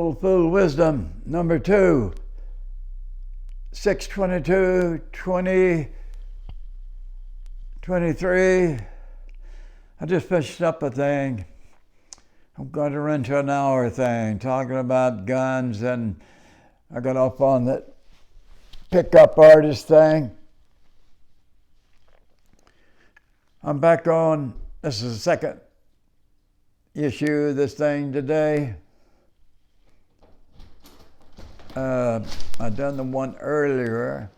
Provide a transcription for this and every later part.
Old Fool Wisdom, number 2, 6/22/2023. I just finished up a thing. I'm going to run to an hour thing, talking about guns, and I got off on that pickup artist thing. I'm back on, this is the second issue of this thing today. I done the one earlier,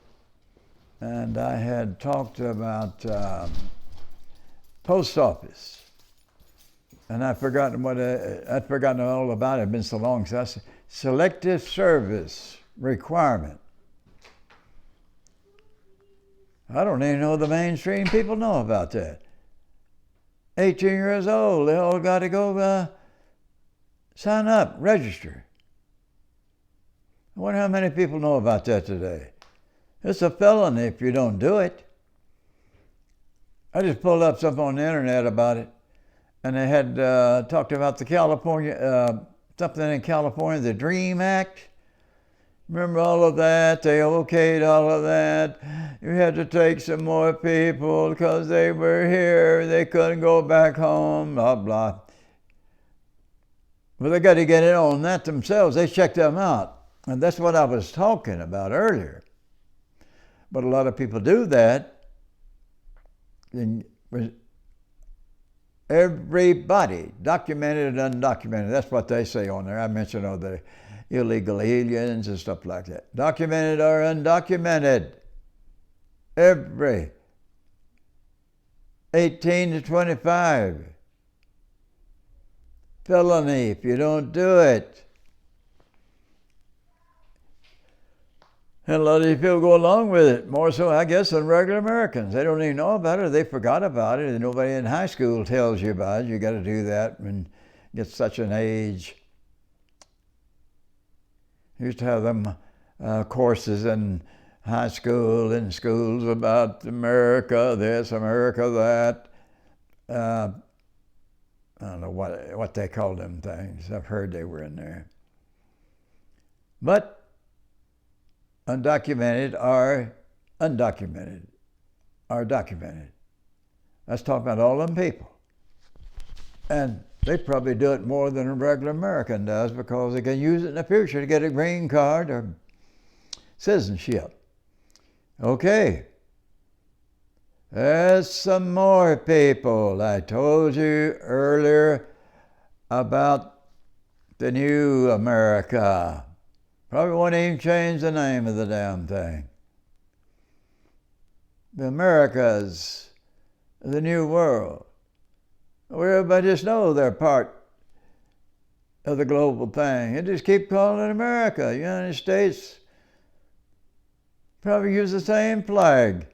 and I had talked about post office, and I'd forgotten all about it. It's been so long since. Selective service requirement. I don't even know the mainstream people know about that. 18 years old, they all got to go sign up, register. I wonder how many people know about that today. It's a felony if you don't do it. I just pulled up something on the internet about it, and they had talked about the California, something in California, the DREAM Act. Remember all of that? They okayed all of that. You had to take some more people because they were here. They couldn't go back home, blah, blah. Well, they got to get in on that themselves. They checked them out. And that's what I was talking about earlier. But a lot of people do that. And everybody, documented and undocumented, that's what they say on there. I mentioned all the illegal aliens and stuff like that. Documented or undocumented. Every 18 to 25. Felony if you don't do it. And a lot of these people go along with it, more so, I guess, than regular Americans. They don't even know about it. They forgot about it. And nobody in high school tells you about it. You got to do that when you get such an age. Used to have them courses in high school, in schools about America this, America that. I don't know what they called them things. I've heard they were in there. But undocumented are undocumented are documented. Let's talk about all them people. And they probably do it more than a regular American does because they can use it in the future to get a green card or citizenship. Okay. There's some more people. I told you earlier about the new America. Probably won't even change the name of the damn thing. The Americas, the new world, where everybody just knows they're part of the global thing. They just keep calling it America. United States probably use the same flag.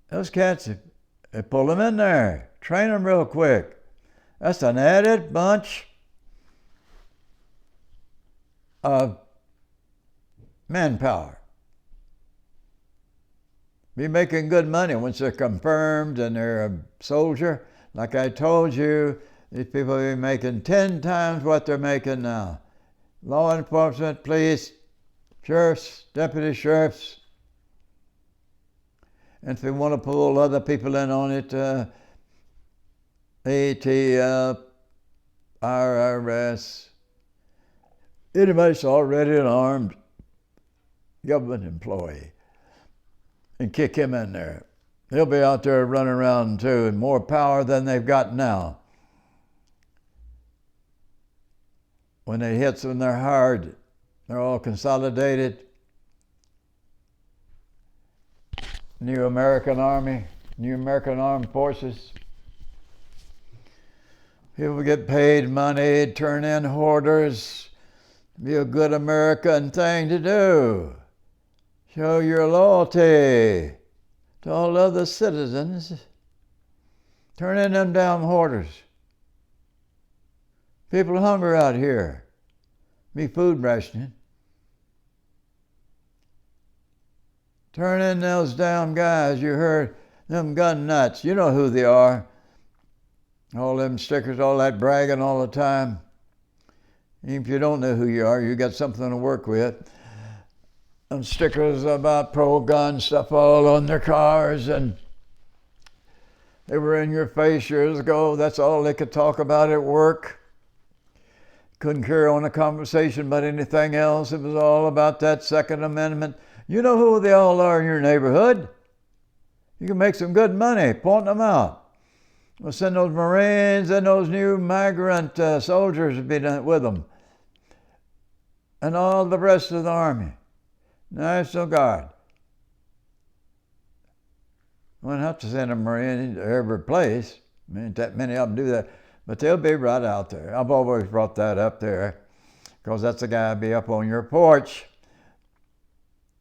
Those cats, they pull them in there, train them real quick. That's an added bunch of manpower. Be making good money once they're confirmed and they're a soldier. Like I told you, these people will be making 10 times what they're making now. Law enforcement, police, sheriffs, deputy sheriffs. And if they want to pull other people in on it, ATF, IRS, anybody that's already an armed government employee, and kick him in there. They'll be out there running around too, and more power than they've got now. When it hits them, they're hard. They're all consolidated. New American Army, New American Armed Forces. People get paid money, turn in hoarders. Be a good American thing to do. Show your loyalty to all other citizens. Turn in them damn hoarders. People hunger out here. Be food rationing. Turn in those damn guys you heard, them gun nuts. You know who they are. All them stickers, all that bragging all the time. Even if you don't know who you are, you got something to work with. And stickers about pro-gun stuff all on their cars, and they were in your face years ago. That's all they could talk about at work. Couldn't carry on a conversation about anything else. It was all about that Second Amendment. You know who they all are in your neighborhood. You can make some good money pointing them out. We'll send those Marines and those new migrant soldiers to be with them. And all the rest of the Army. National Guard. We won't have to send a Marine to every place. I mean, that many of them do that. But they'll be right out there. I've always brought that up there because that's the guy be up on your porch.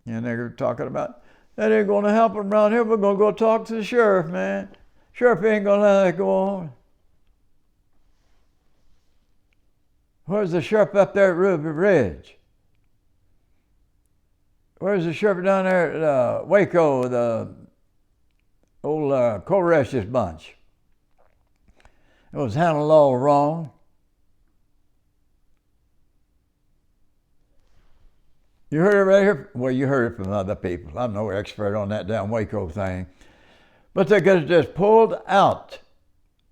And they're talking about, that ain't going to help them around here. We're going to go talk to the sheriff, man. Sheriff ain't going to let that go on. Where's the sheriff up there at Ruby Ridge? Where's the sheriff down there at Waco, the old Koresh's bunch? It was handled all wrong. You heard it right here? Well, you heard it from other people. I'm no expert on that damn Waco thing. But they got it just pulled out.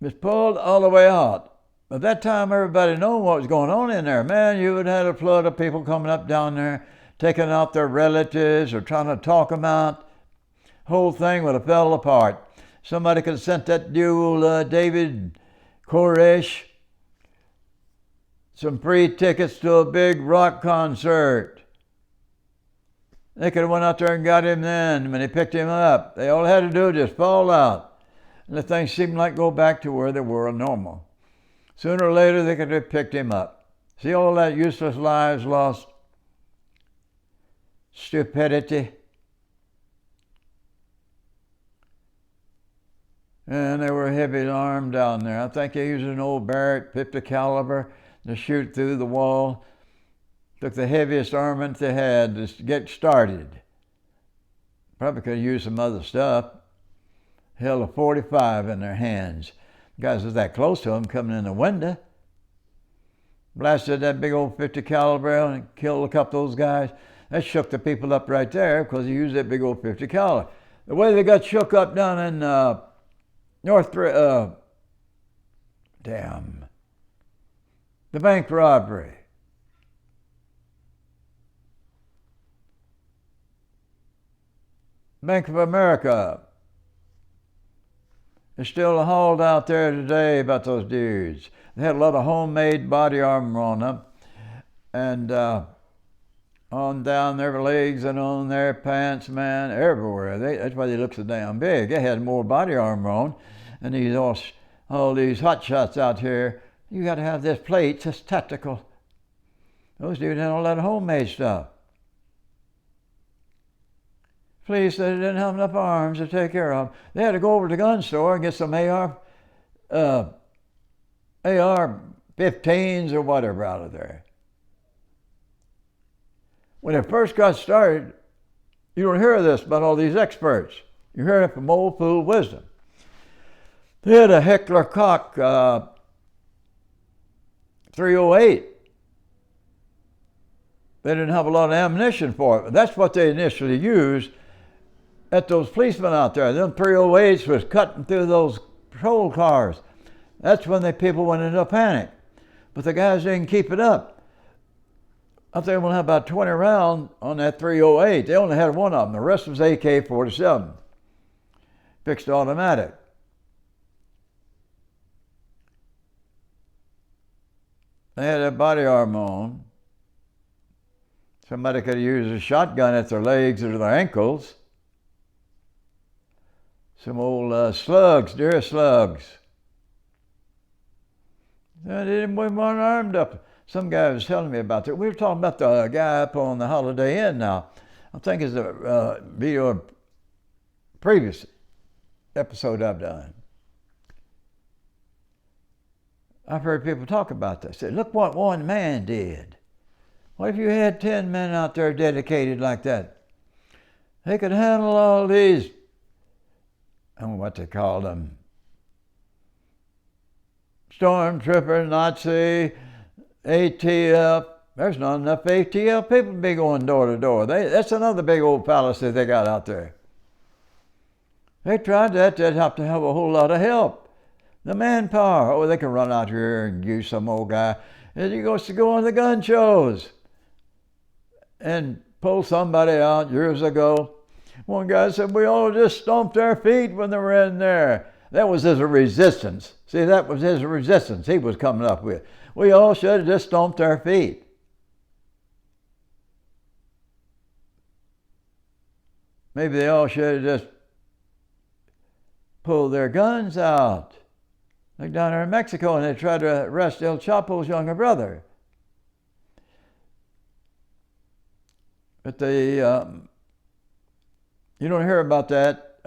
Just pulled all the way out. At that time, everybody knew what was going on in there. Man, you would have had a flood of people coming up down there, taking out their relatives or trying to talk them out. Whole thing would have fell apart. Somebody could have sent that dude, David Koresh, some free tickets to a big rock concert. They could have went out there and got him then when they picked him up. They all had to do was just fall out. And the things seemed like go back to where they were normal. Sooner or later, they could have picked him up. See all that useless lives lost? Stupidity. And they were heavy armed down there. I think they used an old Barrett 50 caliber to shoot through the wall. Took the heaviest armament they had to get started. Probably could have used some other stuff. Held a 45 in their hands. Guys was that close to them coming in the window. Blasted that big old 50 caliber and killed a couple of those guys. That shook the people up right there because he used that big old 50 caliber. The way they got shook up down in the bank robbery. Bank of America. There's still a hold out there today about those dudes. They had a lot of homemade body armor on them. And on down their legs and on their pants, man, everywhere. That's why they look so damn big. They had more body armor on. And these all these hot shots out here, you got to have this plate, just tactical. Those dudes had all that homemade stuff. Police, they didn't have enough arms to take care of them. They had to go over to the gun store and get some AR-15s or whatever out of there. When it first got started, you don't hear this about all these experts. You hear it from old fool wisdom. They had a Heckler Koch 308. They didn't have a lot of ammunition for it, but that's what they initially used at those policemen out there. Them 308s was cutting through those patrol cars. That's when the people went into a panic. But the guys didn't keep it up. I think we'll have about 20 rounds on that 308. They only had one of them. The rest was AK-47. Fixed automatic. They had that body armor on. Somebody could have used a shotgun at their legs or their ankles. Some old slugs, deer slugs. They didn't weren't armed up. Some guy was telling me about that. We were talking about the guy up on the Holiday Inn now. I think it's a video previous episode I've done. I've heard people talk about this. Say, look what one man did. What if you had 10 men out there dedicated like that? They could handle all these, I don't know what they call them, stormtrooper, Nazi, ATF. There's not enough ATF people to be going door to door. That's another big old fallacy they got out there. They tried that, they'd have to have a whole lot of help. The manpower, oh, they can run out here and use some old guy. And he goes to go on the gun shows and pull somebody out years ago. One guy said, we all just stomped our feet when they were in there. That was his resistance. See, that was his resistance he was coming up with. We all should have just stomped our feet. Maybe they all should have just pulled their guns out. Like down there in Mexico, and they tried to arrest El Chapo's younger brother. But they, you don't hear about that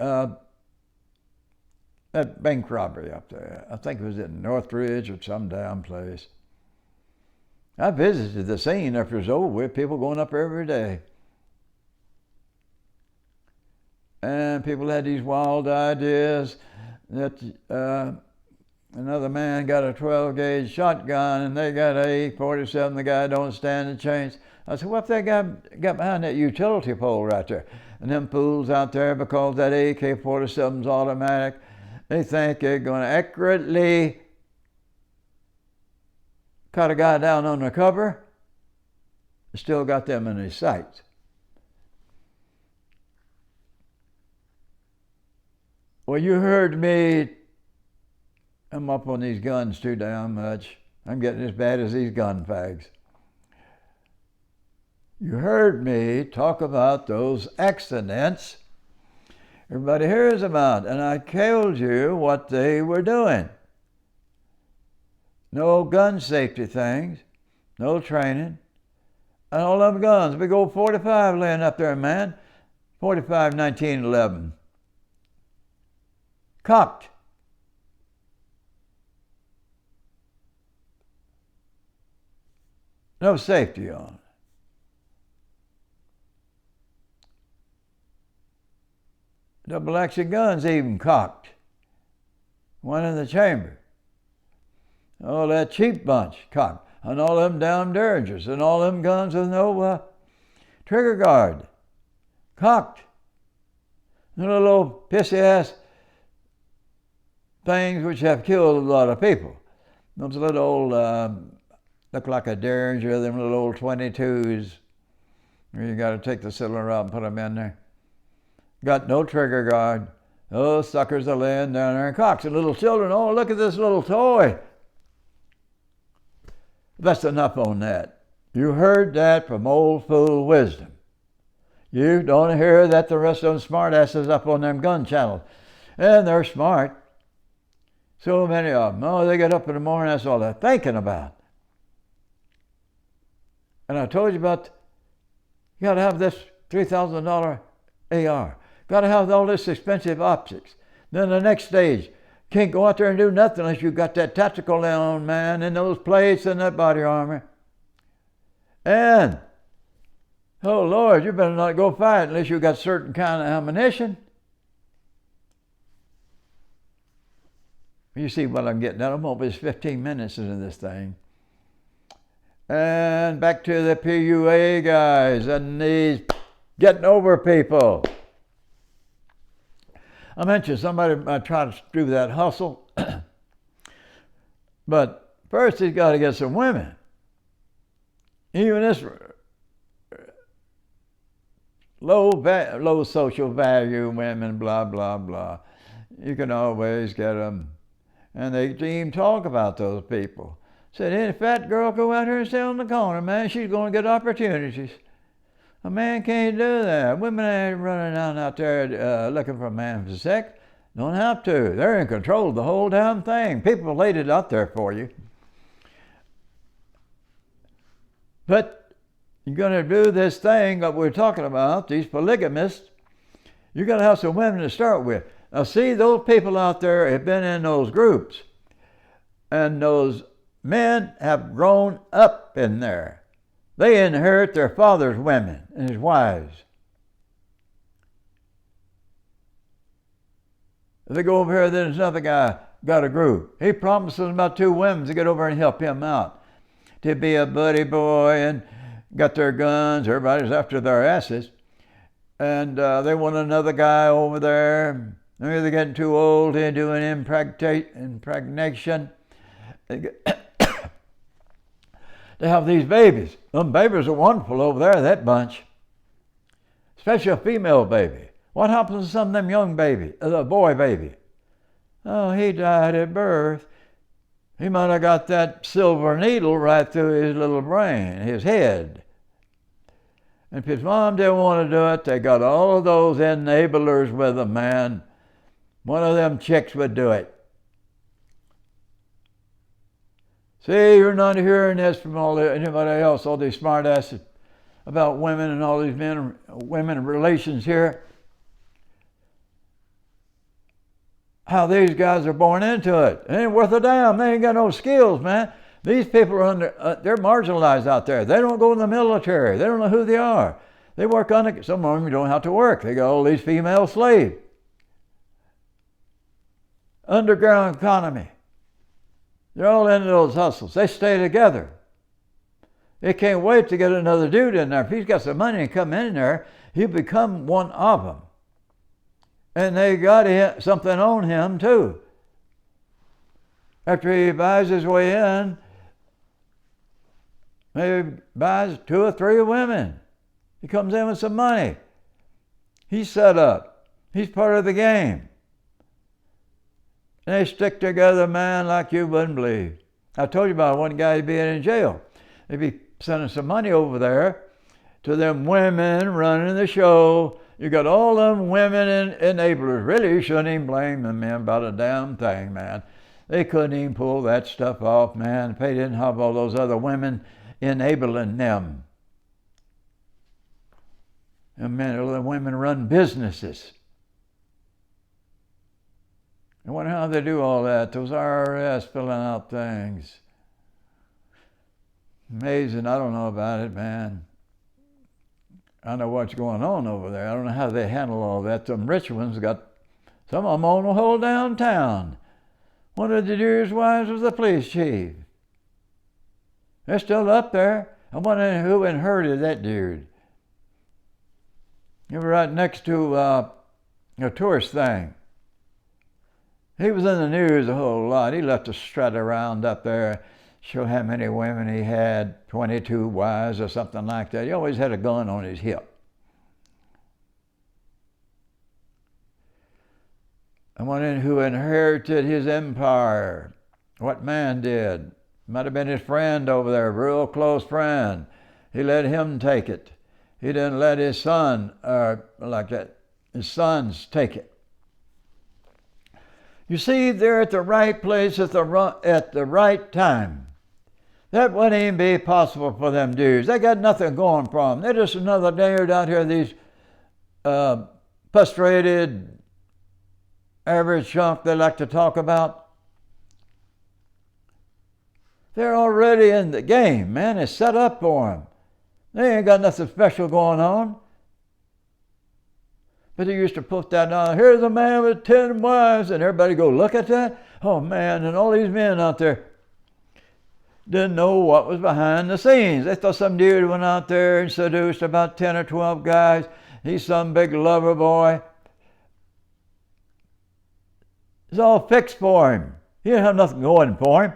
bank robbery up there. I think it was in Northridge or some damn place. I visited the scene after it was over with, people going up every day. And people had these wild ideas that another man got a 12-gauge shotgun and they got a AK-47, the guy don't stand a chance. I said, what if that guy got behind that utility pole right there? And them fools out there, because that AK-47's automatic, they think they're going to accurately cut a guy down on the cover. Still got them in his sights. Well, you heard me. I'm up on these guns too damn much. I'm getting as bad as these gun fags. You heard me talk about those accidents everybody hears about, and I told you what they were doing. No gun safety things, no training, and all them guns. Big old 45 laying up there, man. 45 1911. Cocked. No safety on it. Double action guns even cocked. One in the chamber. Oh, that cheap bunch cocked. And all them damn Derringers and all them guns with no trigger guard. Cocked. The little old pissy ass things which have killed a lot of people. Those little old, look like a Derringer, them little old 22s. You got to take the cylinder out and put them in there. Got no trigger guard. Those suckers are laying down there and cocks. And little children, oh, look at this little toy. That's enough on that. You heard that from old fool wisdom. You don't hear that the rest of them smart asses up on them gun channels. And they're smart. So many of them. Oh, they get up in the morning, that's all they're thinking about. And I told you about, you got to have this $3,000 AR. Got to have all this expensive optics. Then the next stage, can't go out there and do nothing unless you got that tactical on, man, and those plates and that body armor. And, oh Lord, you better not go fight unless you got certain kind of ammunition. You see what I'm getting at. I'm almost 15 minutes into this thing. And back to the PUA guys and these getting over people. I mentioned somebody might try to do that hustle. But first he's got to get some women. Even this low social value women, blah, blah, blah. You can always get them. And they even talk about those people. Said, any fat girl go out here and stay on the corner, man, she's going to get opportunities. A man can't do that. Women ain't running around out there looking for a man for sex. Don't have to. They're in control of the whole damn thing. People laid it out there for you. But you're going to do this thing that we're talking about, these polygamists, you're going to have some women to start with. Now see, those people out there have been in those groups. And those men have grown up in there. They inherit their father's women and his wives. If they go over here, then there's another guy got a group. He promises about 2 women to get over and help him out, to be a buddy boy, and got their guns. Everybody's after their asses. And they want another guy over there. They're getting too old to do an impregnation. They have these babies. Them babies are wonderful over there, that bunch. Especially a female baby. What happens to some of them young babies, the boy baby? Oh, he died at birth. He might have got that silver needle right through his little brain, his head. And if his mom didn't want to do it, they got all of those enablers with them, man. One of them chicks would do it. See, you're not hearing this from anybody else, all these smart asses about women and all these women relations here. How these guys are born into it. It ain't worth a damn. They ain't got no skills, man. These people are they're marginalized out there. They don't go in the military. They don't know who they are. They work on some of them don't have to work. They got all these female slaves. Underground economy. They're all into those hustles. They stay together. They can't wait to get another dude in there. If he's got some money and come in there, he'll become one of them. And they got something on him too. After he buys his way in, maybe buys 2 or 3 women. He comes in with some money. He's set up. He's part of the game. And they stick together, man, like you wouldn't believe. I told you about one guy being in jail. They'd be sending some money over there to them women running the show. You got all them women enablers. Really, you shouldn't even blame them, man, about a damn thing, man. They couldn't even pull that stuff off, man. They didn't have all those other women enabling them. And men, the women run businesses. I wonder how they do all that. Those IRS filling out things. Amazing. I don't know about it, man. I know what's going on over there. I don't know how they handle all that. Some rich ones got, some of them own the whole downtown. One of the dude's wives was the police chief. They're still up there. I wonder who inherited that dude. You were right next to a tourist thing. He was in the news a whole lot. He left to strut around up there, show how many women he had, 22 wives or something like that. He always had a gun on his hip. I wonder who inherited his empire, what man did. Might have been his friend over there, a real close friend. He let him take it. He didn't let his son, his sons take it. You see, they're at the right place at the right time. That wouldn't even be possible for them dudes. They got nothing going for them. They're just another dude out here, these frustrated, average chunk they like to talk about. They're already in the game, man. It's set up for them. They ain't got nothing special going on. But they used to put that on. Here's a man with 10 wives, and everybody go, look at that. Oh, man, and all these men out there didn't know what was behind the scenes. They thought some dude went out there and seduced about 10 or 12 guys. He's some big lover boy. It's all fixed for him. He didn't have nothing going for him.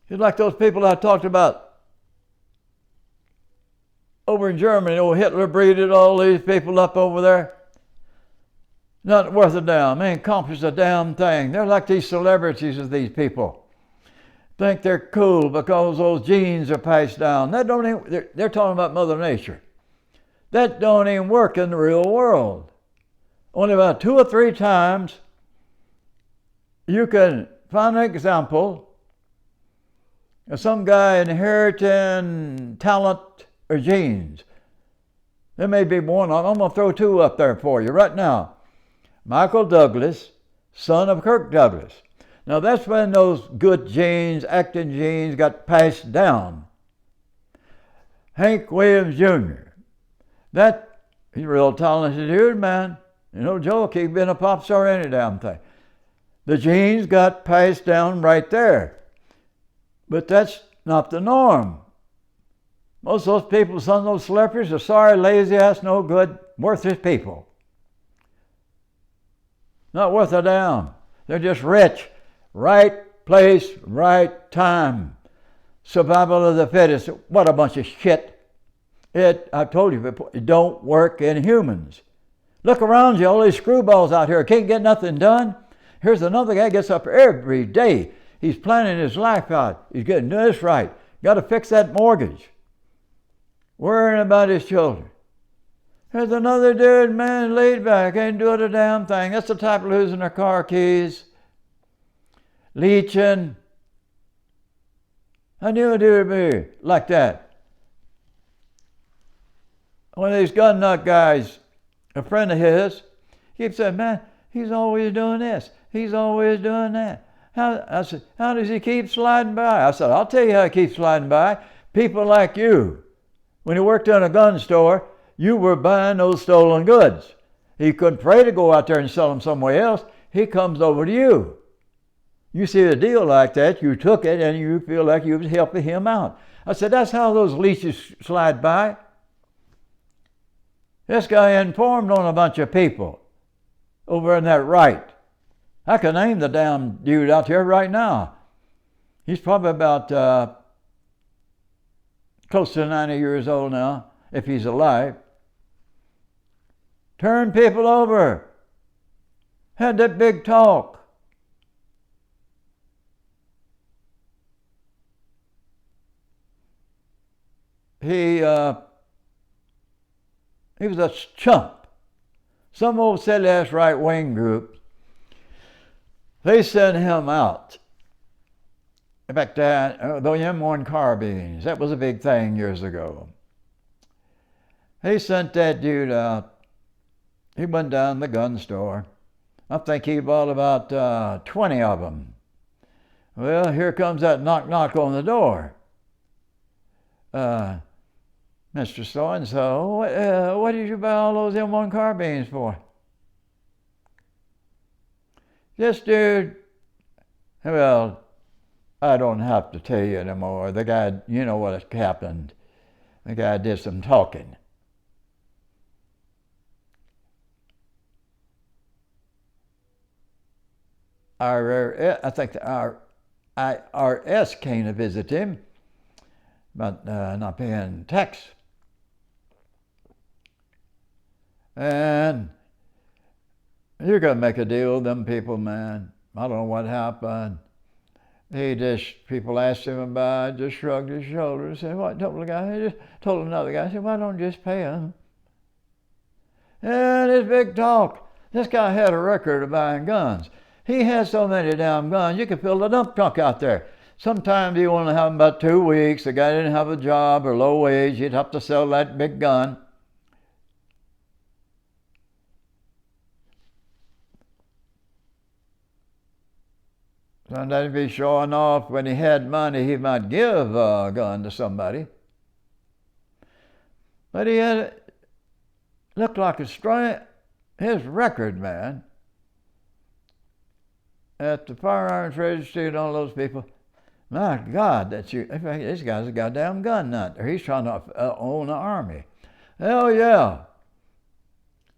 He's like those people I talked about over in Germany. Old Hitler breeded all these people up over there. Not worth a damn. They ain't accomplished a damn thing. They're like these celebrities of these people. Think they're cool because those genes are passed down. That don't even, they're talking about Mother Nature. That don't even work in the real world. Only about 2 or 3 times you can find an example of some guy inheriting talent or genes. There may be one. I'm going to throw 2 up there for you right now. Michael Douglas, son of Kirk Douglas. Now that's when those good genes, acting genes, got passed down. Hank Williams Jr. He's a real talented dude, man. You know, Joe could have been a pop star, any damn thing. The genes got passed down right there. But that's not the norm. Most of those people, some of those celebrities, are sorry, lazy ass, no good, worthless people. Not worth a damn. They're just rich. Right place, right time. Survival of the fittest. What a bunch of shit. I told you before, it don't work in humans. Look around you, all these screwballs out here can't get nothing done. Here's another guy gets up every day. He's planning his life out. He's getting this right. Got to fix that mortgage. Worrying about his children. Here's another dude, man, laid back, ain't doing a damn thing. That's the type of losing their car keys. Leeching. I knew a dude would be like that. One of these gun nut guys, a friend of his, keeps saying, man, he's always doing this. He's always doing that. I said, how does he keep sliding by? I said, I'll tell you how he keeps sliding by. People like you. When he worked in a gun store, you were buying those stolen goods. He couldn't pray to go out there and sell them somewhere else. He comes over to you. You see a deal like that, you took it, and you feel like you was helping him out. I said, that's how those leeches slide by. This guy informed on a bunch of people over in that right. I can name the damn dude out here right now. He's probably about close to 90 years old now, if he's alive. Turned people over. Had that big talk. He was a chump. Some old silly-ass right-wing group, they sent him out. In fact, the M1 carbines, that was a big thing years ago. He sent that dude out. He went down to the gun store. I think he bought about 20 of them. Well, here comes that knock on the door. Mr. So-and-so, what did you buy all those M1 carbines for? This dude, well, I don't have to tell you anymore. The guy, you know what happened. The guy did some talking. I think the IRS came to visit him about not paying tax. And you're going to make a deal with them people, man. I don't know what happened. People asked him about it, just shrugged his shoulders, said, what? Told the guy, he just told another guy, said, why don't you just pay him? And this big talk. This guy had a record of buying guns. He had so many damn guns, you could fill the dump truck out there. Sometimes you only have them about 2 weeks. The guy didn't have a job or low wage. He'd have to sell that big gun. Sometimes he'd be showing off when he had money, he might give a gun to somebody. But he looked like his record, man, at the firearms registry and all those people. My God, this guy's a goddamn gun nut. Or he's trying to own an army. Hell yeah.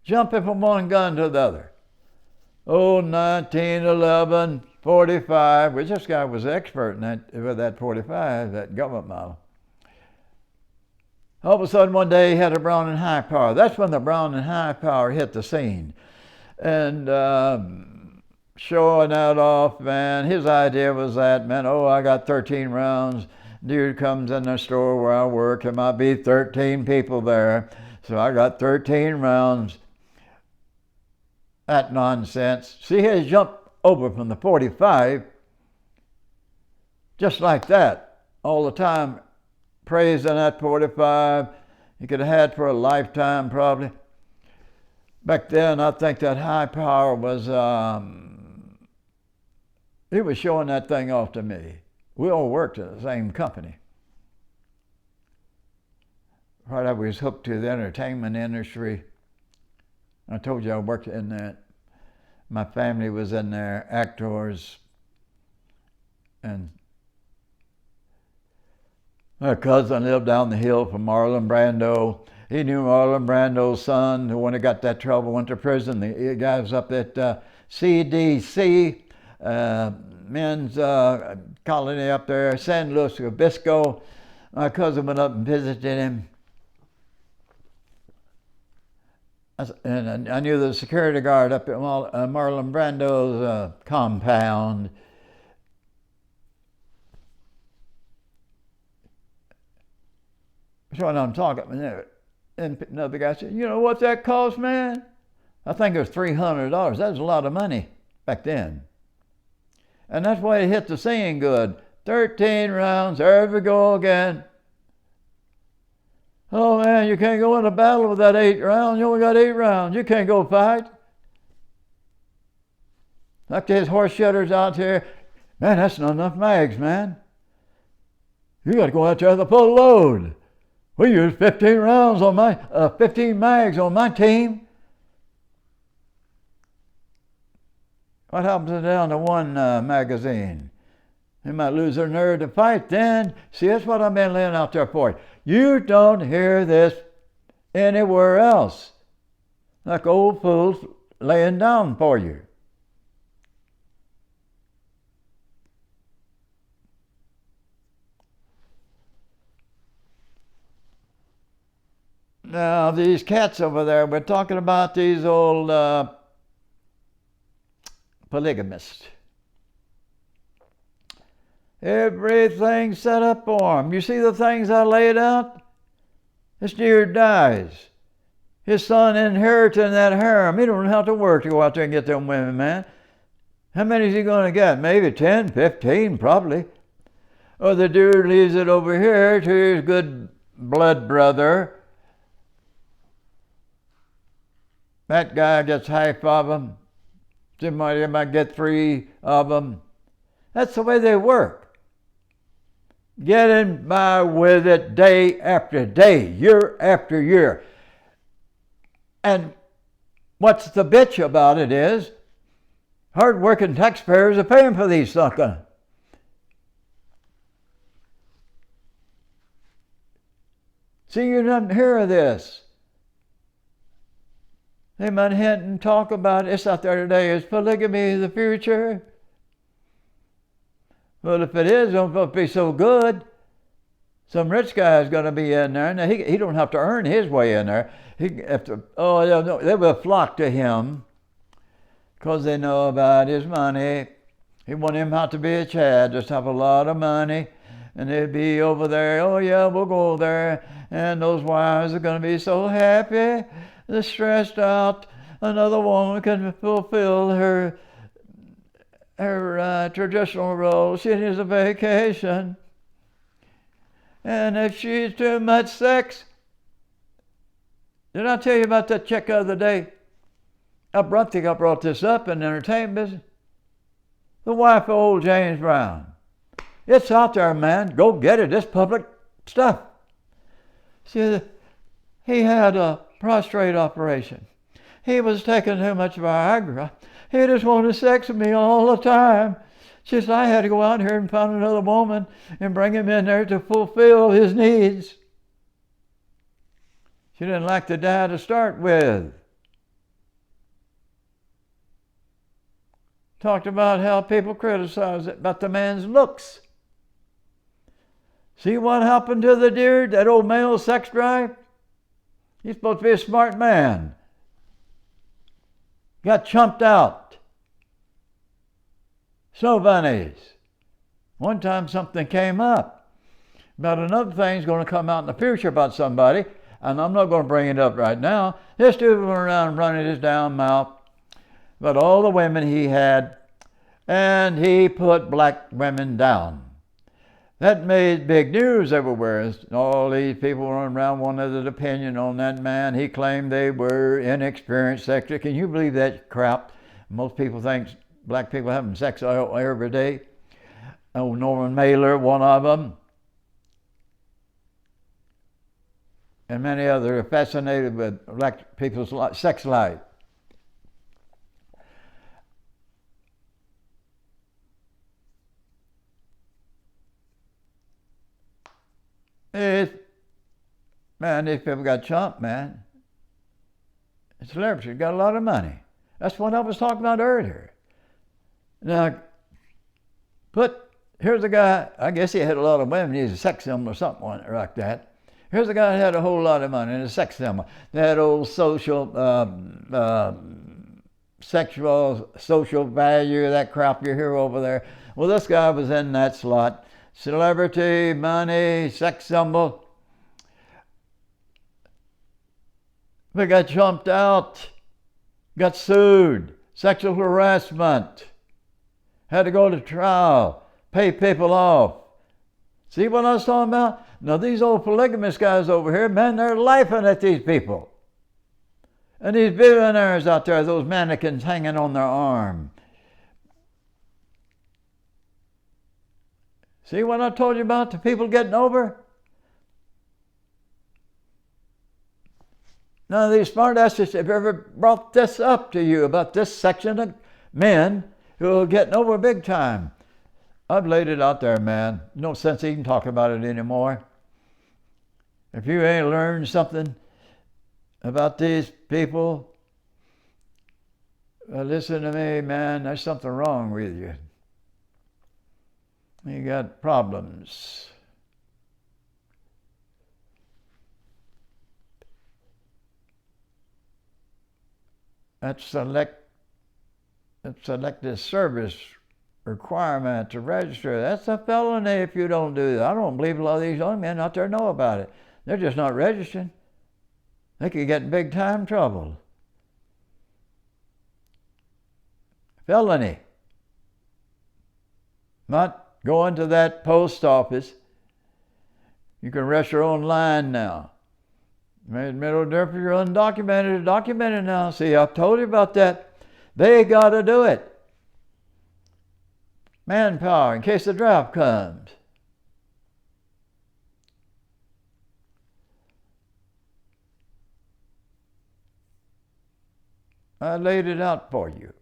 Jumping from one gun to the other. Oh, 1911, 45, which this guy was expert in that, with that 45, that government model. All of a sudden one day he had a Browning High Power. That's when the Browning High Power hit the scene. And showing that off, man, his idea was that, man, I got 13 rounds. Dude comes in the store where I work, there might be 13 people there. So I got 13 rounds. That nonsense. See, he jumped over from the 45, just like that, all the time, praising that 45. He could have had for a lifetime, probably. Back then, I think that High Power was, he was showing that thing off to me. We all worked at the same company. Right, I was hooked to the entertainment industry. I told you I worked in that. My family was in there, actors, and my cousin lived down the hill from Marlon Brando. He knew Marlon Brando's son, who when he got that trouble went to prison. The guy was up at CDC, men's colony up there, San Luis Obispo. My cousin went up and visited him. And I knew the security guard up at Marlon Brando's compound. So when I'm talking, and another guy said, "You know what that cost, man? I think it was $300. That was a lot of money back then." And that's why it hit the scene good. 13 rounds, there we go again. Oh man, you can't go into battle with that 8 rounds. You only got 8 rounds. You can't go fight. Like these horse shedders out here, man, that's not enough mags, man. You got to go out there with a full load. We use 15 rounds on 15 mags on my team. What happens if they're down to one magazine? They might lose their nerve to fight then. See, that's what I've been laying out there for. You don't hear this anywhere else. Like old fools laying down for you. Now, these cats over there, we're talking about these old polygamists. Everything's set up for him. You see the things I laid out? This dude dies. His son inheriting that harem. He don't have to work to go out there and get them women, man. How many is he going to get? Maybe 10, 15, probably. Or the dude leaves it over here to his good blood brother. That guy gets half of them. Somebody might get 3 of them. That's the way they work. Getting by with it day after day, year after year. And what's the bitch about it is, hard-working taxpayers are paying for these suckers. See, you don't hear this. They might hint and talk about it. It's out there today. Is polygamy the future? Well, if it is, it don't be so good. Some rich guy is going to be in there. Now, he don't have to earn his way in there. They will flock to him because they know about his money. He want him not to be a Chad, just have a lot of money. And they'd be over there, oh yeah, we'll go there. And those wives are going to be so happy. They're stressed out. Another woman can fulfill her traditional role. She needs a vacation. And if she's too much sex, did I tell you about that chick the other day? I brought this up in the entertainment business. The wife of old James Brown. It's out there, man. Go get it. It's public stuff. See, he had a prostate operation. He was taking too much Viagra. He just wanted sex with me all the time. She said, I had to go out here and find another woman and bring him in there to fulfill his needs. She didn't like the guy to start with. Talked about how people criticize it about the man's looks. See what happened to the dude, that old male sex drive? He's supposed to be a smart man. Got chumped out. Snow bunnies. One time something came up about another thing's going to come out in the future about somebody, and I'm not going to bring it up right now. This dude went around running his damn mouth about all the women he had, and he put black women down. That made big news everywhere. All these people running around wanted an opinion on that man. He claimed they were inexperienced sexually. Can you believe that crap? Most people think black people having sex every day. Oh, Norman Mailer, one of them. And many others are fascinated with black people's sex life. Man, these people got chumped, man. Celebrities got a lot of money. That's what I was talking about earlier. Now, here's a guy, I guess he had a lot of women, he's a sex symbol or something like that. Here's a guy that had a whole lot of money and a sex symbol. That old sexual social value, that crap you hear over there. Well, this guy was in that slot. Celebrity, money, sex symbol. But got chumped out, got sued, sexual harassment, had to go to trial, pay people off. See what I was talking about? Now these old polygamous guys over here, man, they're laughing at these people. And these billionaires out there, those mannequins hanging on their arm. See what I told you about the people getting over? None of these smartasses have ever brought this up to you about this section of men who are getting over big time. I've laid it out there, man. No sense even talking about it anymore. If you ain't learned something about these people, listen to me, man, there's something wrong with you. You got problems. That selective service requirement to register, that's a felony if you don't do that. I don't believe a lot of these young men out there know about it. They're just not registering. They could get in big time trouble. Felony. Not going to that post office. You can register online now. Made middle difference. You're undocumented or documented now. See, I've told you about that. They got to do it. Manpower in case the drought comes. I laid it out for you.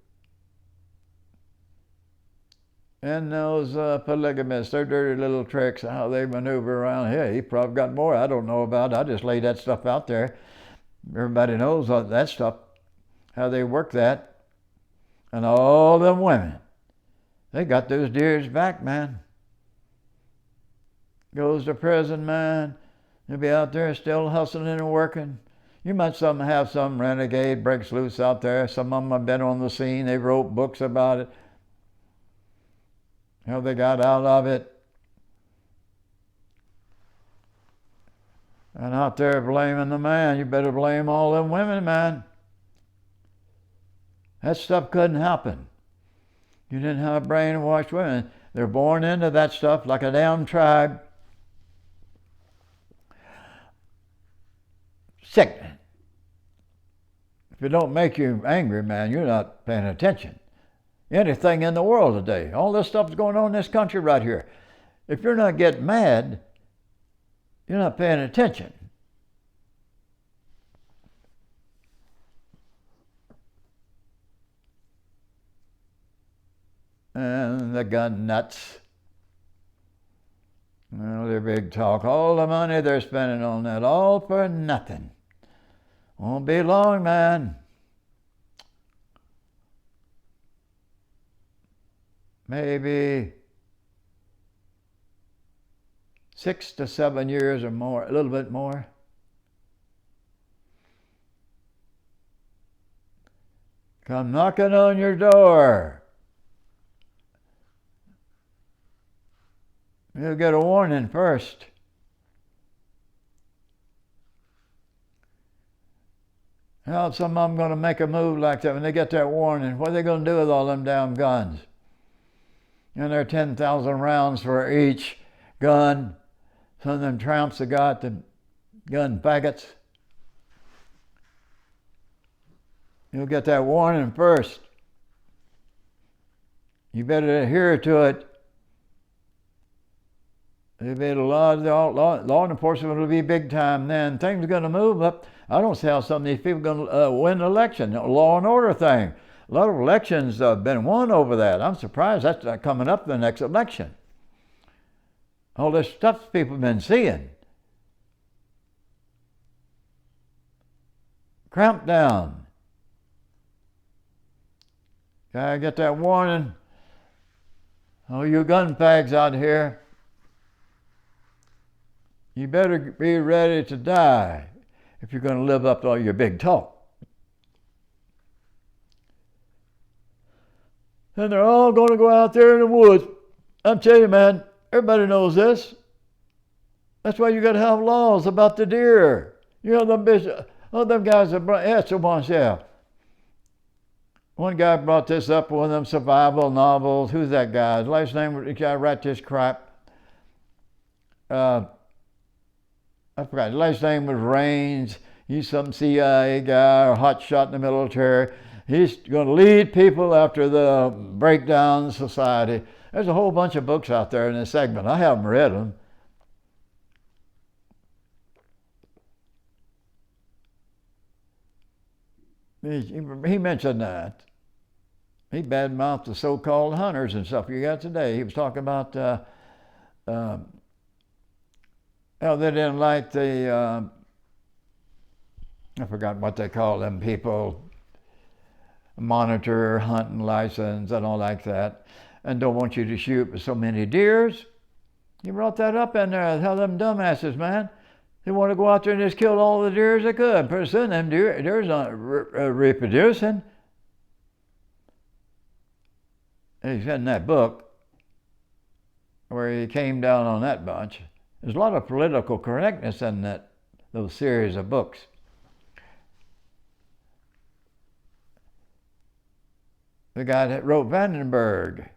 And those polygamists, their dirty little tricks, how they maneuver around. Hey, he probably got more I don't know about. I just laid that stuff out there. Everybody knows that stuff, how they work that. And all them women, they got those deers back, man. Goes to prison, man. They'll be out there still hustling and working. You might have some renegade breaks loose out there. Some of them have been on the scene. They wrote books about it. How they got out of it. And out there blaming the man. You better blame all them women, man. That stuff couldn't happen. You didn't have brainwashed women. They're born into that stuff like a damn tribe. Sickening. If it don't make you angry, man, you're not paying attention. Anything in the world today, all this stuff is going on in this country right here. If you're not getting mad, you're not paying attention. And the gun nuts. Well, their big talk, all the money they're spending on that, all for nothing. Won't be long, man. Maybe 6 to 7 years or more, a little bit more. Come knocking on your door. You'll get a warning first. How some of them going to make a move like that when they get that warning? What are they going to do with all them damn guns? And there are 10,000 rounds for each gun. Some of them tramps have got the gun faggots. You'll get that warning first. You better adhere to it. There'll be a lot of law enforcement will be big time then. Things are going to move up. I don't see how some of these people are going to win the election. Law and order thing. A lot of elections have been won over that. I'm surprised that's not coming up the next election. All this stuff people have been seeing. cramped down. I get that warning. Oh, you gun fags out here, you better be ready to die if you're going to live up to all your big talk. And they're all going to go out there in the woods. I'm telling you, man, everybody knows this. That's why you got to have laws about the deer. You know, them guys that brought, yeah, so much, yeah. One guy brought this up, one of them survival novels. Who's that guy? His last name, the guy wrote this crap. I forgot. His last name was Raines. He's some CIA guy or hot shot in the military. He's going to lead people after the breakdown in society. There's a whole bunch of books out there in this segment. I haven't read them. He mentioned that. He badmouthed the so-called hunters and stuff you got today. He was talking about how they didn't like the, I forgot what they call them people, monitor, hunting license and all like that, and don't want you to shoot with so many deers. He brought that up in there. Tell them dumbasses, man. They want to go out there and just kill all the deers they could. Pretty soon them deer's not reproducing. He said in that book where he came down on that bunch, there's a lot of political correctness in those series of books. The guy that wrote Vandenberg,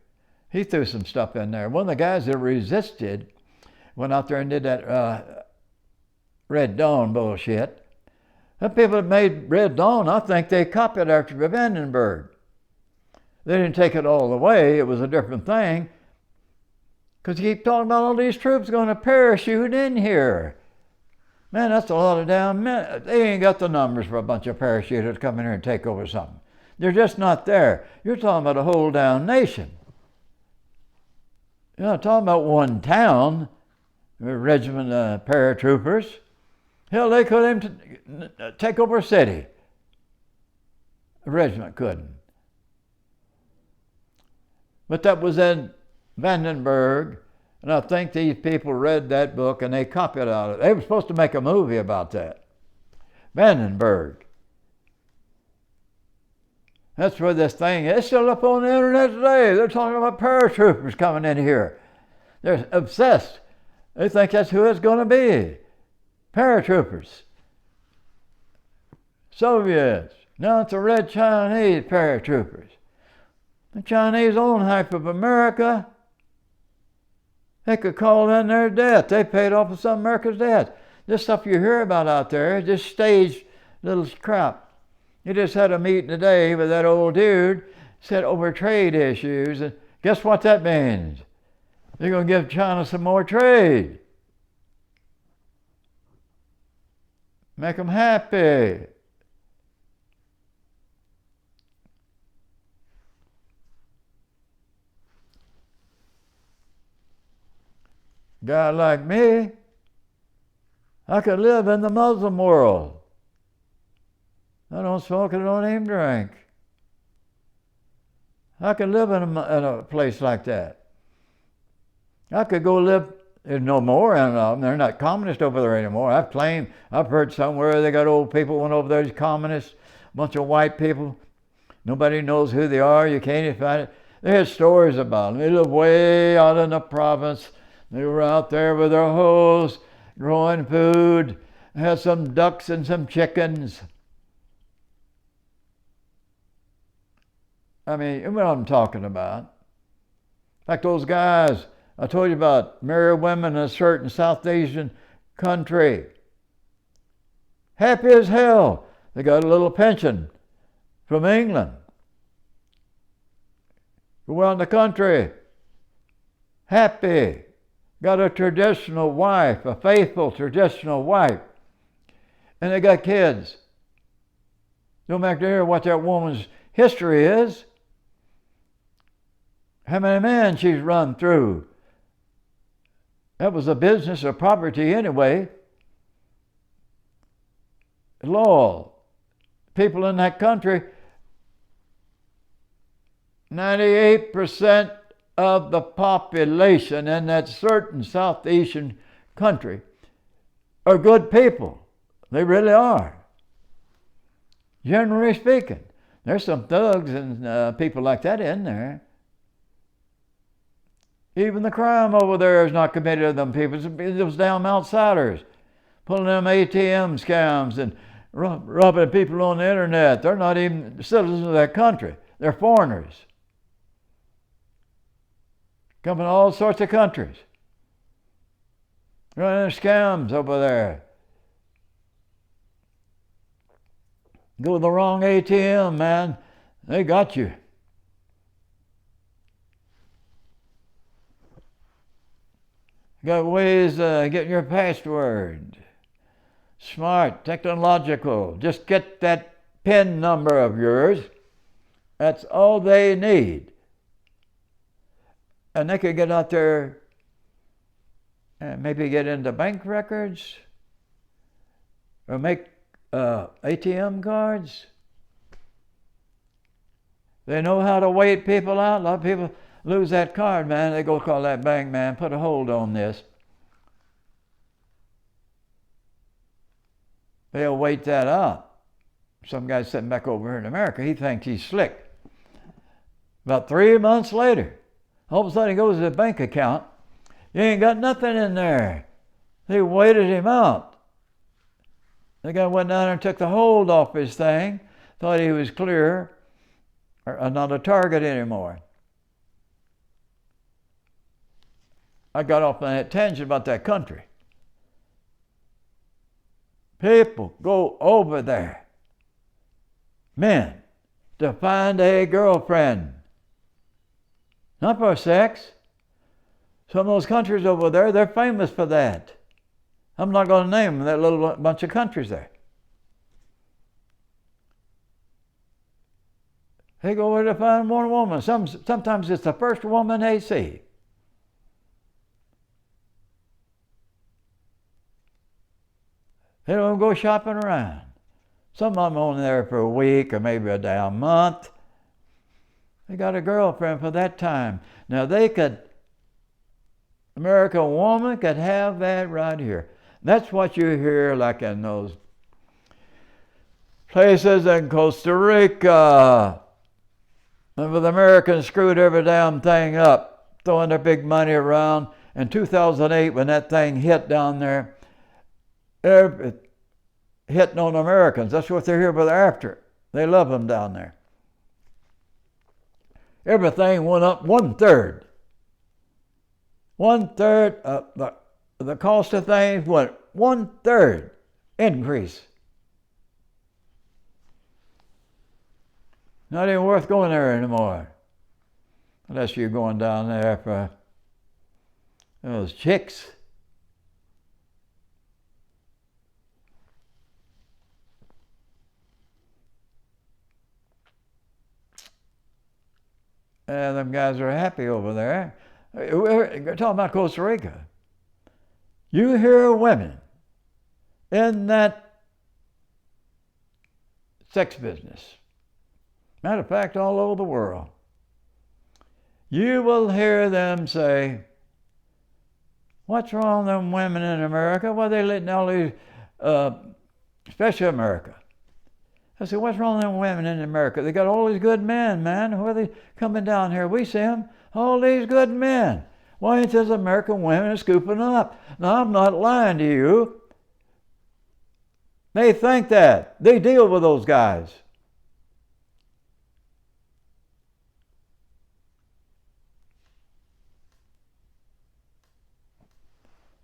he threw some stuff in there. One of the guys that resisted went out there and did that Red Dawn bullshit. The people that made Red Dawn, I think they copied after Vandenberg. They didn't take it all the way. It was a different thing. Because you keep talking about all these troops going to parachute in here. Man, that's a lot of damn men. They ain't got the numbers for a bunch of parachuters to come in here and take over something. They're just not there. You're talking about a whole down nation. You're not talking about one town, a regiment of paratroopers. Hell, they couldn't take over a city. A regiment couldn't. But that was in Vandenberg, and I think these people read that book and they copied out of it. They were supposed to make a movie about that. Vandenberg. That's where this thing is. It's still up on the internet today. They're talking about paratroopers coming in here. They're obsessed. They think that's who it's going to be. Paratroopers. Soviets. Now it's the Red Chinese paratroopers. The Chinese own half of America. They could call in their debt. They paid off some America's debt. This stuff you hear about out there is just staged little crap. You just had a meeting today with that old dude, said over trade issues, and guess what that means? They're going to give China some more trade. Make them happy. Guy like me, I could live in the Muslim world. I don't smoke and I don't even drink. I could live in a place like that. I could go live, there's no more of them. They're not communist over there anymore. I've heard somewhere they got old people went over there as communists, a bunch of white people. Nobody knows who they are. You can't even find it. They had stories about them. They live way out in the province. They were out there with their hoes, growing food, had some ducks and some chickens. I mean, you know what I'm talking about. In fact, those guys I told you about, marry women in a certain South Asian country. Happy as hell. They got a little pension from England. Go out in the country. Happy. Got a traditional wife, a faithful traditional wife. And they got kids. Don't matter what that woman's history is. How many men she's run through. That was a business of property anyway. Law. people in that country, 98% of the population in that certain Southeastern country are good people. They really are. Generally speaking. There's some thugs and people like that in there. Even the crime over there is not committed to them people. It's those damn outsiders pulling them ATM scams and robbing people on the internet. They're not even citizens of that country. They're foreigners. Come from all sorts of countries. Running scams over there. Go to the wrong ATM, man. They got you. Got ways of getting your password. Smart, technological. Just get that PIN number of yours. That's all they need. And they could get out there and maybe get into bank records or make ATM cards. They know how to wait people out. A lot of people lose that card, man. They go call that bank, man, put a hold on this. They'll wait that out. Some guy sitting back over here in America, he thinks he's slick. About 3 months later, all of a sudden he goes to the bank account. You ain't got nothing in there. They waited him out. The guy went down there and took the hold off his thing, thought he was clear, or not a target anymore. I got off on that tangent about that country. People go over there, men, to find a girlfriend. Not for sex. Some of those countries over there, they're famous for that. I'm not going to name them, that little bunch of countries there. They go over to find one woman. Sometimes it's the first woman they see. They don't go shopping around. Some of them only there for a week or maybe a damn month. They got a girlfriend for that time. Now American woman could have that right here. That's what you hear like in those places in Costa Rica. Remember the Americans screwed every damn thing up, throwing their big money around. In 2008, when that thing hit down there, hitting on Americans. That's what they're here after. They love them down there. Everything went up 1/3. 1/3 of the cost of things went 1/3 increase. Not even worth going there anymore. Unless you're going down there for those chicks. And them guys are happy over there. We're talking about Costa Rica. You hear women in that sex business. Matter of fact, all over the world. You will hear them say, what's wrong with them women in America? Why are they letting all these, especially America? I said, what's wrong with them women in America? They got all these good men, man. Who are they coming down here? We see them. All these good men. Why ain't those American women scooping them up? Now, I'm not lying to you. They think that. They deal with those guys.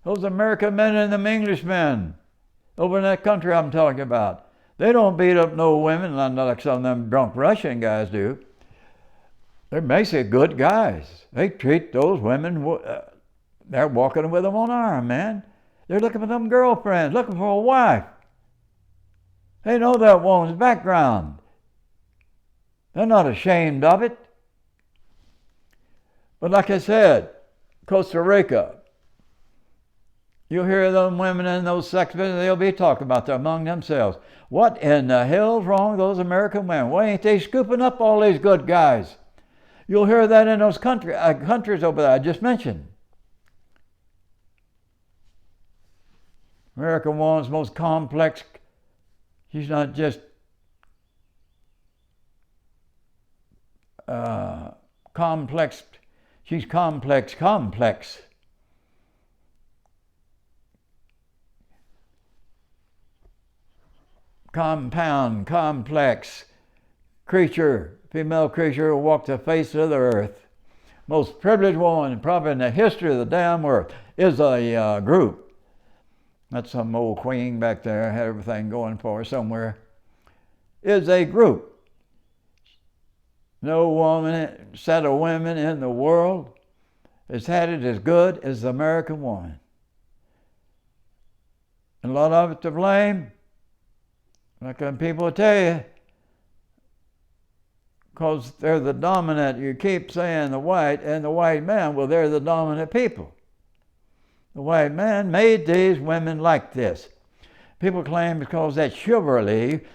Those American men and them English men over in that country I'm talking about. They don't beat up no women not like some of them drunk Russian guys do. They're basically good guys. They treat those women, they're walking with them on arm, man. They're looking for them girlfriends, looking for a wife. They know that woman's background. They're not ashamed of it. But like I said, Costa Rica, You'll hear them women in those sex business, they'll be talking about that among themselves. What in the hell's wrong with those American women? Why ain't they scooping up all these good guys? You'll hear that in those countries over there I just mentioned. American woman's most complex. She's not just complex. She's complex. Compound, complex creature, female creature who walked the face of the earth. Most privileged woman probably in the history of the damn earth is a group. That's some old queen back there, had everything going for her somewhere. Is a group. No woman, set of women in the world has had it as good as the American woman. And a lot of it to blame, like people tell you, because they're the dominant. You keep saying the white and the white man, well, they're the dominant people. The white man made these women like this. People claim because that chivalry,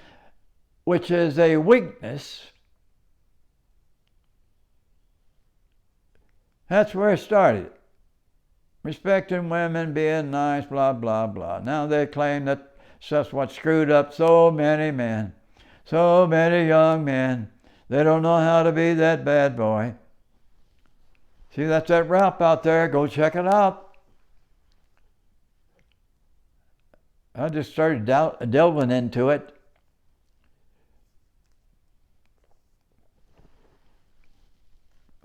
which is a weakness, that's where it started. Respecting women, being nice, blah, blah, blah. Now they claim that that's what screwed up so many men, so many young men. They don't know how to be that bad boy. See, that's that rap out there. Go check it out. I just started delving into it.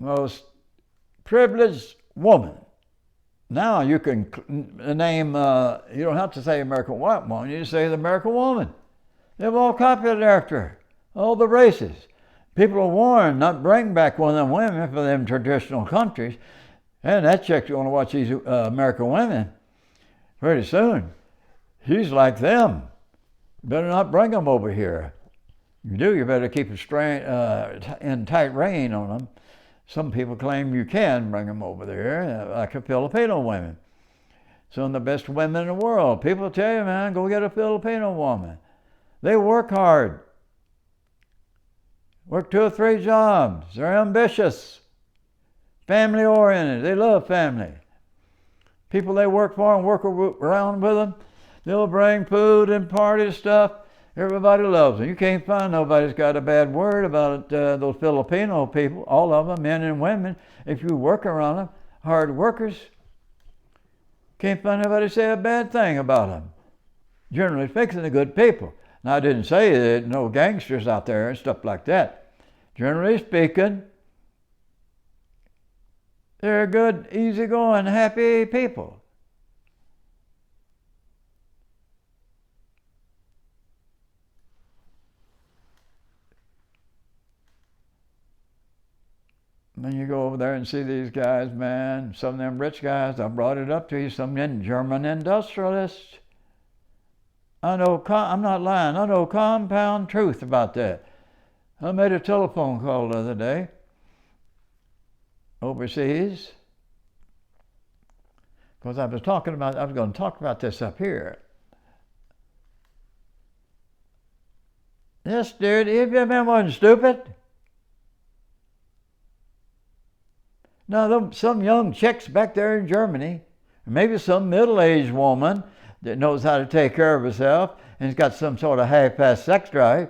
Most privileged woman. Now you can name, you don't have to say American white woman, you just say the American woman. They've all copied after her, all the races. People are warned not bring back one of them women for them traditional countries. And that chick, you want to watch these American women pretty soon. She's like them. You better not bring them over here. If you do, you better keep a in tight rein on them. Some people claim you can bring them over there, like a Filipino women. Some of the best women in the world. People tell you, man, go get a Filipino woman. They work hard. Work 2 or 3 jobs. They're ambitious. Family oriented. They love family. People they work for and work around with them, they'll bring food and party stuff. Everybody loves them. You can't find nobody's got a bad word about those Filipino people, all of them, men and women. If you work around them, hard workers, can't find nobody say a bad thing about them. Generally speaking, they're good people. Now, I didn't say there's no gangsters out there and stuff like that. Generally speaking, they're good, easygoing, happy people. Then you go over there and see these guys, man, some of them rich guys, I brought it up to you, some German industrialists. I know, I'm not lying, I know compound truth about that. I made a telephone call the other day, overseas, because I was going to talk about this up here. This dude, if you ever wasn't stupid. Now, some young chicks back there in Germany, or maybe some middle-aged woman that knows how to take care of herself and has got some sort of half-assed sex drive,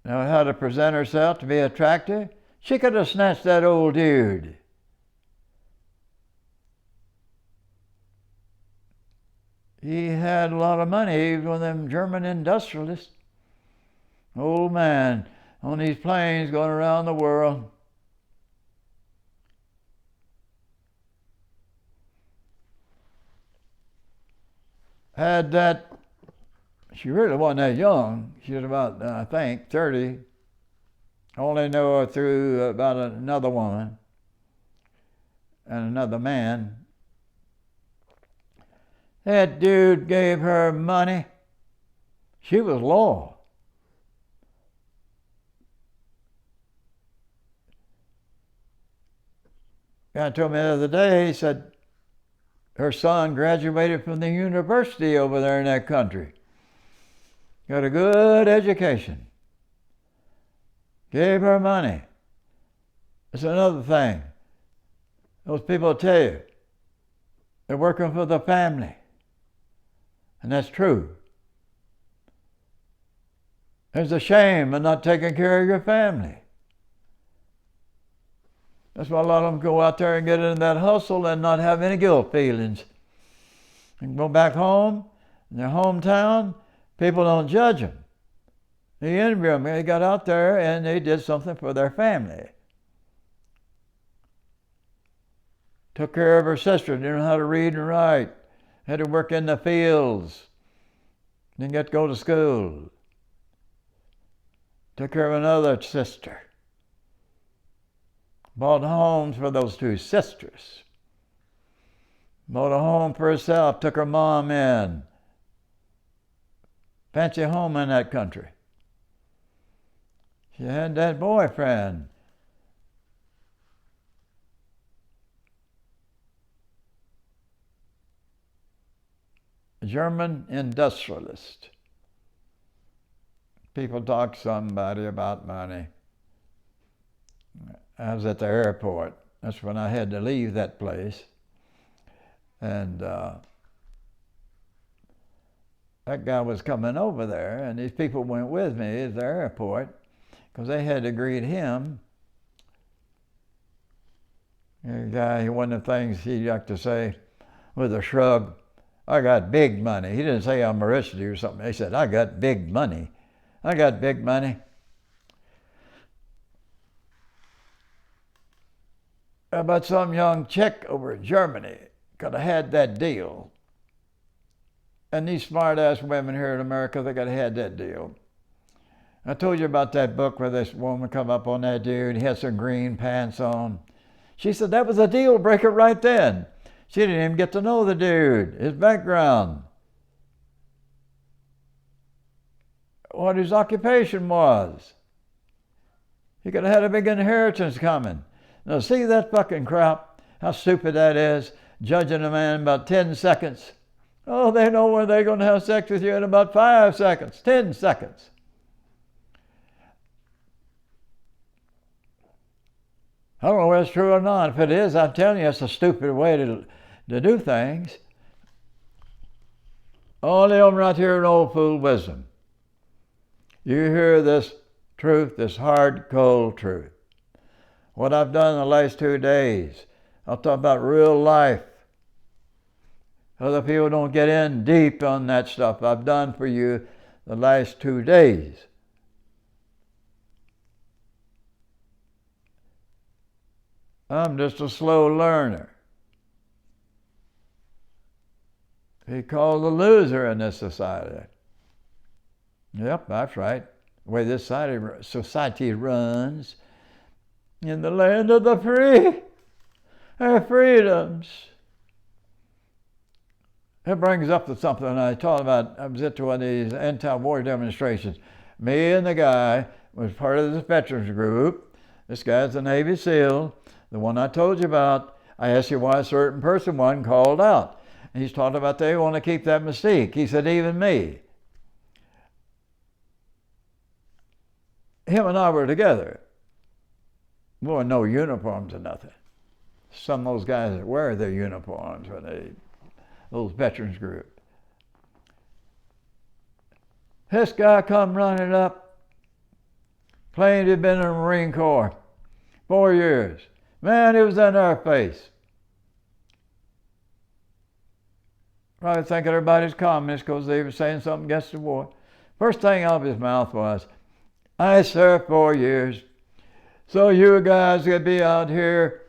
know how to present herself to be attractive, she could have snatched that old dude. He had a lot of money, even with them German industrialists. Old man on these planes going around the world. Had that, she really wasn't that young. She was about, I think, 30. I only know her through about another woman and another man. That dude gave her money. She was loyal. guy told me the other day, he said her son graduated from the university over there in that country. Got a good education. Gave her money. That's another thing. Those people tell you they're working for the family. And that's true. There's a shame in not taking care of your family. That's why a lot of them go out there and get into that hustle and not have any guilt feelings. And go back home, in their hometown, people don't judge them. They interview them. They got out there and they did something for their family. Took care of her sister, didn't know how to read and write. Had to work in the fields. Didn't get to go to school. Took care of another sister. Bought homes for those two sisters. Bought a home for herself, took her mom in. Fancy home in that country. She had that boyfriend. A German industrialist. People talk to somebody about money. I was at the airport. That's when I had to leave that place. And that guy was coming over there, and these people went with me at the airport because they had to greet him. The guy, one of the things he liked to say with a shrug, I got big money. He didn't say I'm rich or something. He said, I got big money. I got big money. About some young chick over in Germany could have had that deal. And these smart-ass women here in America, they could have had that deal. I told you about that book where this woman come up on that dude. He had some green pants on. She said that was a deal breaker right then. She didn't even get to know the dude, his background, what his occupation was. He could have had a big inheritance coming. Now see that fucking crap, how stupid that is, judging a man in about 10 seconds. Oh, they know when they're going to have sex with you in about 5 seconds, 10 seconds. I don't know whether it's true or not. If it is, I'm telling you, it's a stupid way to do things. Only of them right here in Old Fool Wisdom. You hear this truth, this hard, cold truth. What I've done in the last 2 days, I'll talk about real life. Other people don't get in deep on that stuff I've done for you the last 2 days. I'm just a slow learner. He called the loser in this society. Yep, that's right. The way this society runs. In the land of the free, our freedoms. It brings up to something I talked about. I was at one of these anti-war demonstrations. Me and the guy was part of this veterans group. This guy's a Navy SEAL. The one I told you about, I asked you why a certain person wasn't called out. And he's talking about they want to keep that mystique. He said, even me. Him and I were together. Boy, no uniforms or nothing. Some of those guys that wear their uniforms when those veterans group. This guy come running up, claimed he'd been in the Marine Corps 4 years. Man, it was in our face. Probably thinking everybody's communists because they were saying something against the war. First thing out of his mouth was, I served 4 years. So you guys could be out here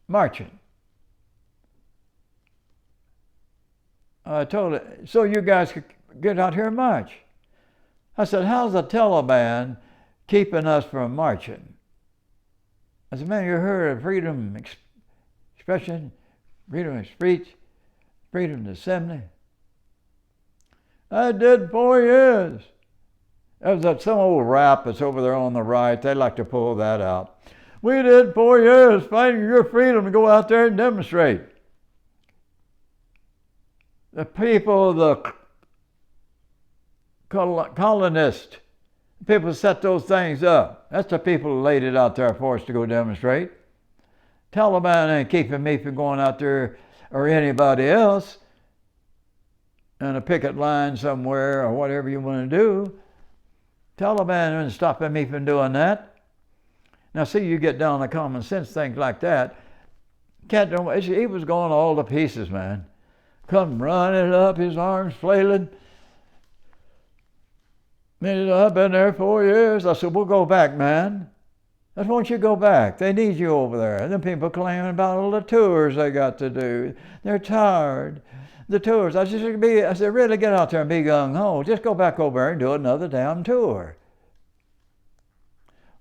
marching. I told it, so you guys could get out here and march. I said, how's the Taliban keeping us from marching? I said, man, you heard of freedom of expression, freedom of speech, freedom of assembly. I did 4 years. That was some old rap that's over there on the right. They like to pull that out. We did 4 years fighting your freedom to go out there and demonstrate. The people, the colonists, people set those things up. That's the people who laid it out there for us to go demonstrate. Taliban ain't keeping me from going out there or anybody else in a picket line somewhere or whatever you want to do. Taliban isn't stopping me from doing that. Now see, you get down to common sense, things like that. He was going all to pieces, man. Come running up, his arms flailing. I've been there 4 years. I said, we'll go back, man. I said, won't you go back? They need you over there. And then people claiming about all the tours they got to do. They're tired. The tours. I said, really get out there and be gung-ho. Just go back over there and do another damn tour.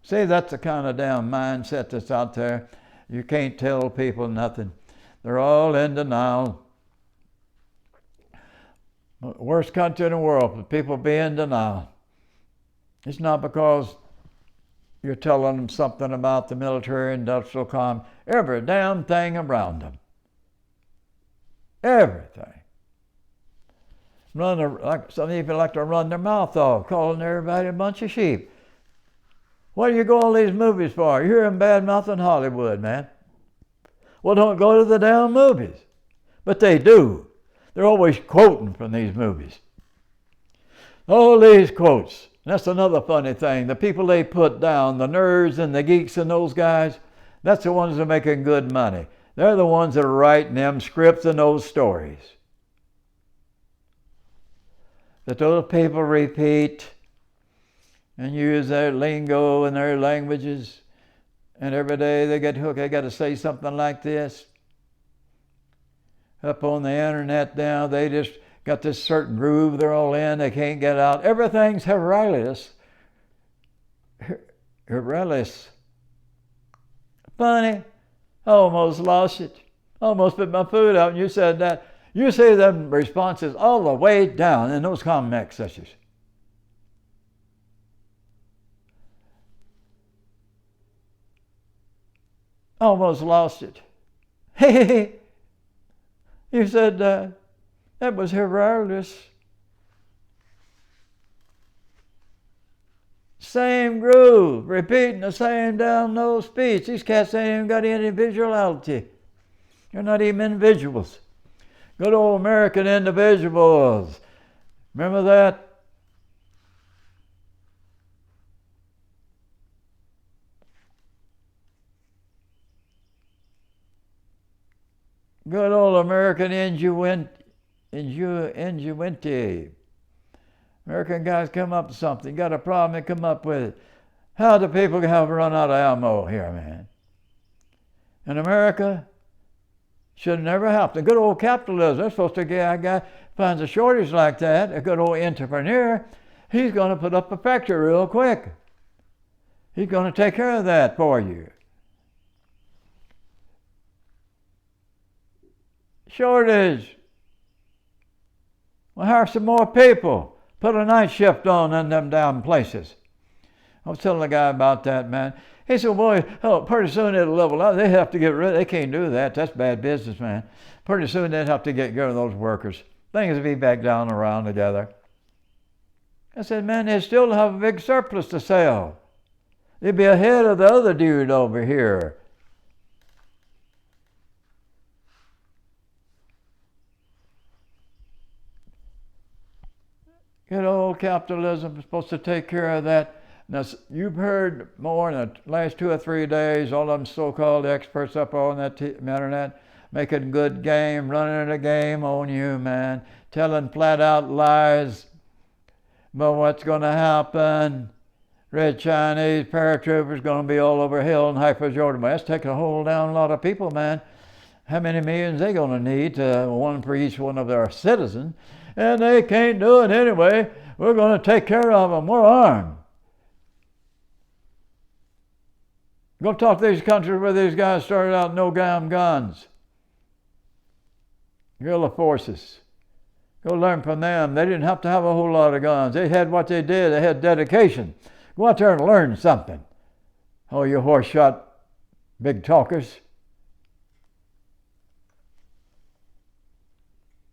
See, that's the kind of damn mindset that's out there. You can't tell people nothing. They're all in denial. Worst country in the world for people be in denial. It's not because you're telling them something about the military industrial complex. Every damn thing around them. Everything. Some people like to run their mouth off, calling everybody a bunch of sheep. What do you go to all these movies for? You hear them bad-mouthing Hollywood, man. Well, don't go to the damn movies. But they do. They're always quoting from these movies. All these quotes. That's another funny thing. The people they put down, the nerds and the geeks and those guys, that's the ones that are making good money. They're the ones that are writing them scripts and those stories that those people repeat and use their lingo and their languages. And every day they get hooked. They got to say something like this. Up on the internet now, they just got this certain groove they're all in. They can't get out. Everything's Heurelius. Heurelius. Funny. Almost lost it. Almost put my food out and you said that. You see them responses all the way down in those comment sections. Almost lost it. Hey, you said that was Heurelius. Same groove, repeating the same down nose speech. These cats ain't even got any individuality. They're not even individuals. Good old American individuals. Remember that? Good old American ingenuity. American guys come up with something. Got a problem, they come up with it. How do people have run out of ammo here, man? In America, should never happen. Good old capitalism. They're supposed to get a guy finds a shortage like that, a good old entrepreneur, he's going to put up a factory real quick. He's going to take care of that for you. Shortage. Well, hire some more people. Put a night shift on in them down places. I was telling a guy about that, man. He said, boy, pretty soon it'll level out. They have to get rid of it. They can't do that. That's bad business, man. Pretty soon they'd have to get rid of those workers. Things will be back down around together. I said, man, they still have a big surplus to sell. They'd be ahead of the other dude over here. Good old capitalism is supposed to take care of that. Now, you've heard more in the last 2 or 3 days, all them so-called experts up on that internet, making good game, running a game on you, man, telling flat-out lies about what's going to happen. Red Chinese paratroopers going to be all over hell in Hyper-Jordan. That's taking a whole down lot of people, man. How many millions they going to need? One for each one of their citizens. And they can't do it anyway. We're going to take care of them. We're armed. Go talk to these countries where these guys started out no damn guns. Guerrilla forces. Go learn from them. They didn't have to have a whole lot of guns. They had what they did. They had dedication. Go out there and learn something. Oh, you horse shot big talkers.